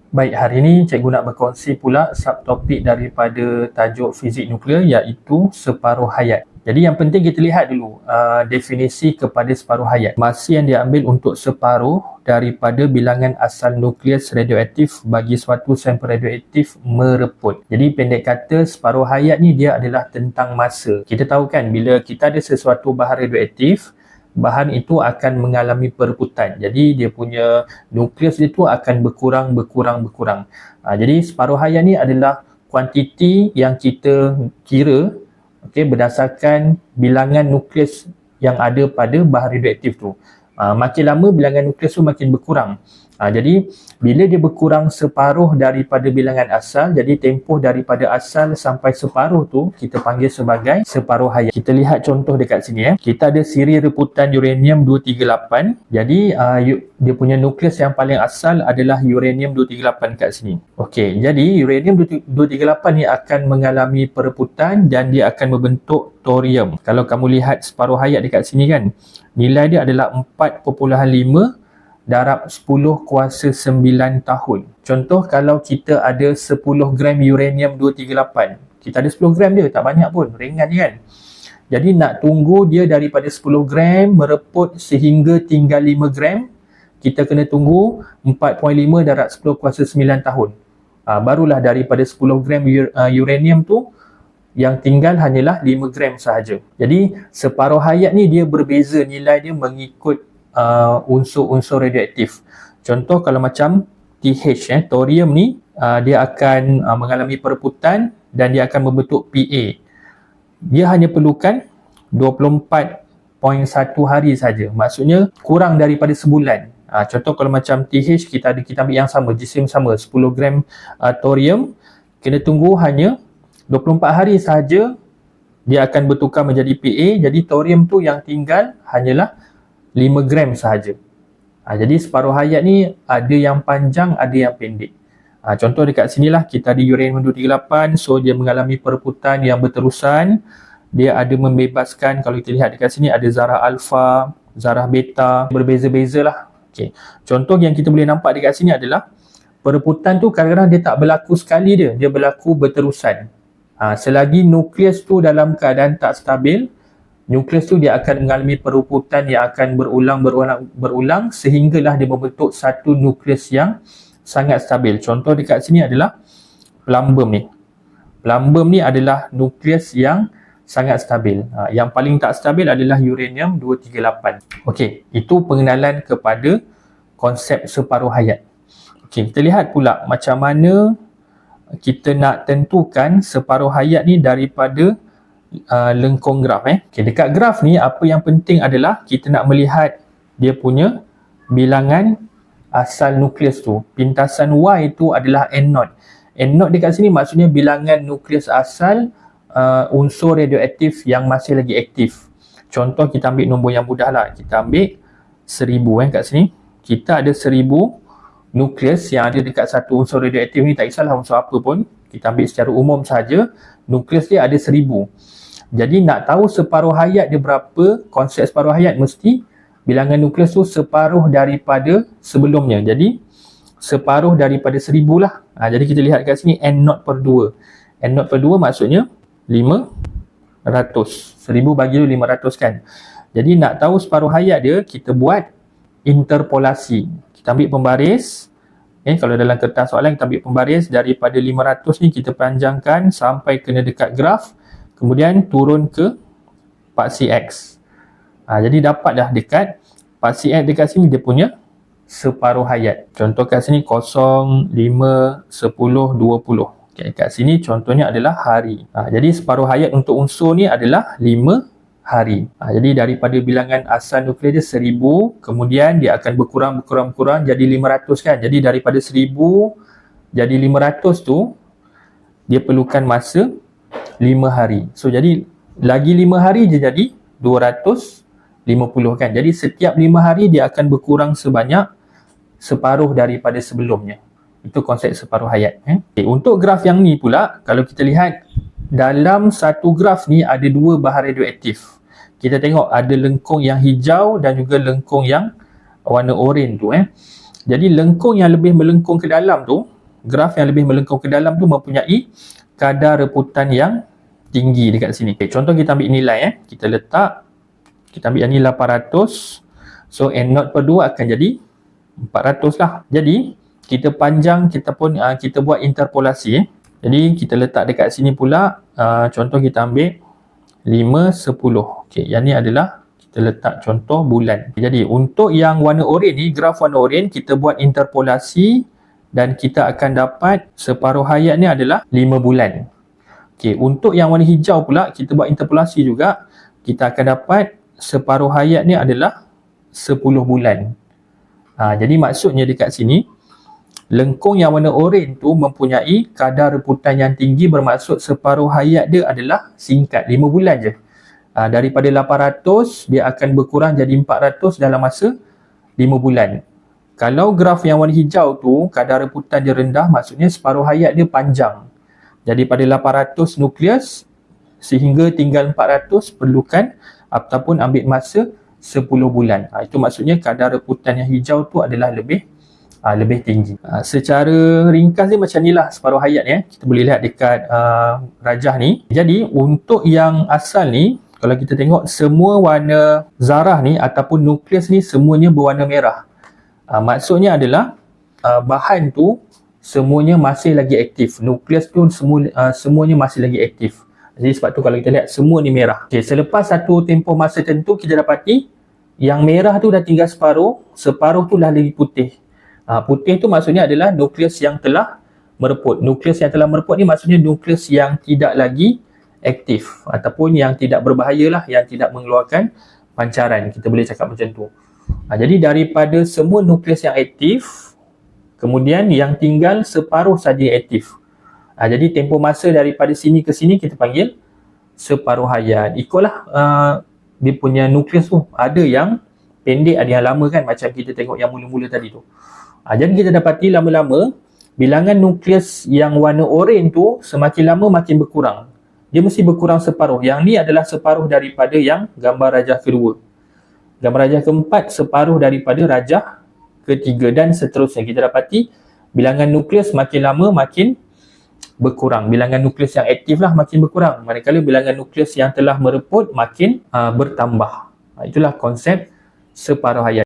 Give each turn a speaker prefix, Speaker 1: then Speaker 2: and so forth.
Speaker 1: Baik, hari ini cikgu nak berkongsi pula subtopik daripada tajuk fizik nuklear iaitu separuh hayat. Jadi yang penting kita lihat dulu definisi kepada separuh hayat. Masa yang diambil untuk separuh daripada bilangan asal nukleus radioaktif bagi suatu sampel radioaktif mereput. Jadi pendek kata separuh hayat ni dia adalah tentang masa. Kita tahu kan bila kita ada sesuatu bahan radioaktif, bahan itu akan mengalami pereputan. Jadi dia punya nukleus itu akan berkurang. Jadi separuh hayat ni adalah kuantiti yang kita kira berdasarkan bilangan nukleus yang ada pada bahan radioaktif tu. Makin lama bilangan nukleus tu makin berkurang. Jadi bila dia berkurang separuh daripada bilangan asal, jadi tempoh daripada asal sampai separuh tu kita panggil sebagai separuh hayat. Kita lihat contoh dekat sini. Kita ada siri reputan uranium-238. Jadi dia punya nukleus yang paling asal adalah uranium-238 kat sini. Okey, jadi uranium-238 ni akan mengalami pereputan dan dia akan membentuk thorium. Kalau kamu lihat separuh hayat dekat sini kan, nilai dia adalah 4.5 darab 10 kuasa 9 tahun. Contoh kalau kita ada 10 gram uranium-238. Kita ada 10 gram dia, tak banyak pun, ringan je kan. Jadi nak tunggu dia daripada 10 gram mereput sehingga tinggal 5 gram, kita kena tunggu 4.5 darab 10 kuasa 9 tahun. Barulah daripada 10 gram uranium tu, yang tinggal hanyalah 5 gram sahaja. Jadi separuh hayat ni dia berbeza nilai dia mengikut unsur-unsur radioaktif. Contoh kalau macam TH, thorium ni dia akan mengalami pereputan dan dia akan membentuk PA. Dia hanya perlukan 24.1 hari saja. Maksudnya kurang daripada sebulan. Contoh kalau macam TH kita ambil yang sama, jisim sama, 10 gram thorium, kena tunggu hanya 24 hari sahaja dia akan bertukar menjadi PA. Jadi thorium tu yang tinggal hanyalah 5 gram sahaja. Jadi separuh hayat ni ada yang panjang, ada yang pendek. Contoh dekat sinilah kita ada uranium-238, so dia mengalami pereputan yang berterusan. Dia ada membebaskan, kalau kita lihat dekat sini ada zarah alfa, zarah beta, berbeza-beza lah. Okay. Contoh yang kita boleh nampak dekat sini adalah pereputan tu kadang-kadang dia tak berlaku sekali dia berlaku berterusan. Selagi nukleus tu dalam keadaan tak stabil, nukleus tu dia akan mengalami pereputan yang akan berulang sehinggalah dia membentuk satu nukleus yang sangat stabil. Contoh dekat sini adalah plumbum ni. Plumbum ni adalah nukleus yang sangat stabil. Yang paling tak stabil adalah uranium-238. Okey, itu pengenalan kepada konsep separuh hayat. Okey, kita lihat pula macam mana kita nak tentukan separuh hayat ni daripada lengkung graf. Okay, dekat graf ni apa yang penting adalah kita nak melihat dia punya bilangan asal nukleus tu. Pintasan Y itu adalah N0. N0 dekat sini maksudnya bilangan nukleus asal unsur radioaktif yang masih lagi aktif. Contoh kita ambil nombor yang mudah lah. Kita ambil 1000 kat sini. Kita ada 1000 nukleus yang ada dekat satu unsur radioaktif ni, tak kisahlah unsur apa pun. Kita ambil secara umum saja, nukleus dia ada 1000. Jadi nak tahu separuh hayat dia berapa, konsep separuh hayat mesti bilangan nukleus tu separuh daripada sebelumnya. Jadi separuh daripada 1000 lah. Jadi kita lihat kat sini N0/2. N0/2 maksudnya 500. 1000 bagi 500 kan. Jadi nak tahu separuh hayat dia, kita buat interpolasi. Kita ambil pembaris. Kalau dalam kertas soalan kita ambil pembaris daripada 500 ni kita panjangkan sampai kena dekat graf. Kemudian turun ke paksi X. Jadi dapatlah dekat paksi X dekat sini dia punya separuh hayat. Contoh kat sini 0, 5, 10, 20. Okay, kat sini contohnya adalah hari. Jadi separuh hayat untuk unsur ni adalah 5 hari. Jadi daripada bilangan asal nukleus dia 1000, kemudian dia akan berkurang jadi 500 kan. Jadi daripada 1000 jadi 500 tu dia perlukan masa 5 hari. So jadi lagi 5 hari je jadi 250 kan. Jadi setiap 5 hari dia akan berkurang sebanyak separuh daripada sebelumnya. Itu konsep separuh hayat. Okay, untuk graf yang ni pula, kalau kita lihat dalam satu graf ni ada dua bahan radioaktif. Kita tengok ada lengkung yang hijau dan juga lengkung yang warna oranye tu. Jadi lengkung yang lebih melengkung ke dalam tu, graf yang lebih melengkung ke dalam tu mempunyai kadar reputan yang tinggi dekat sini. Okay, contoh kita ambil nilai kita letak, kita ambil yang ni 800. So N0 per 2 akan jadi 400 lah. Jadi kita panjang, kita buat interpolasi. Jadi kita letak dekat sini pula, contoh kita ambil 5, 10. Okey, yang ni adalah kita letak contoh bulan. Jadi untuk yang warna oranye ni, graf warna oranye, kita buat interpolasi dan kita akan dapat separuh hayat ni adalah 5 bulan. Okey, untuk yang warna hijau pula, kita buat interpolasi juga. Kita akan dapat separuh hayat ni adalah 10 bulan. Jadi maksudnya dekat sini, lengkung yang warna oranye tu mempunyai kadar reputan yang tinggi, bermaksud separuh hayat dia adalah singkat, 5 bulan je. Daripada 800, dia akan berkurang jadi 400 dalam masa 5 bulan. Kalau graf yang warna hijau tu, kadar reputan dia rendah, maksudnya separuh hayat dia panjang. Jadi pada 800 nukleus, sehingga tinggal 400 perlukan ataupun ambil masa 10 bulan. Itu maksudnya kadar reputan yang hijau tu adalah lebih tinggi. Secara ringkas dia macam ni lah separuh hayat ni. Kita boleh lihat dekat rajah ni. Jadi untuk yang asal ni, kalau kita tengok semua warna zarah ni ataupun nukleus ni semuanya berwarna merah. Maksudnya adalah bahan tu semuanya masih lagi aktif. Nukleus tu semuanya masih lagi aktif. Jadi sebab tu kalau kita lihat semua ni merah. Okay, selepas satu tempoh masa tertentu kita dapati yang merah tu dah tinggal separuh tu dah lagi putih. Putih tu maksudnya adalah nukleus yang telah mereput. Nukleus yang telah mereput ni maksudnya nukleus yang tidak lagi aktif ataupun yang tidak berbahaya lah, yang tidak mengeluarkan pancaran. Kita boleh cakap macam tu. Jadi daripada semua nukleus yang aktif, kemudian yang tinggal separuh saja yang aktif. Jadi tempoh masa daripada sini ke sini kita panggil separuh hayat. Ikutlah dia punya nukleus tu. Ada yang pendek, ada yang lama kan, macam kita tengok yang mula-mula tadi tu. Jadi kita dapati lama-lama bilangan nukleus yang warna oranye tu semakin lama makin berkurang. Dia mesti berkurang separuh. Yang ni adalah separuh daripada yang gambar rajah kedua. Gambar rajah keempat separuh daripada rajah ketiga dan seterusnya. Kita dapati bilangan nukleus makin lama makin berkurang. Bilangan nukleus yang aktif lah makin berkurang. Manakala bilangan nukleus yang telah mereput makin bertambah. Itulah konsep separuh hayat.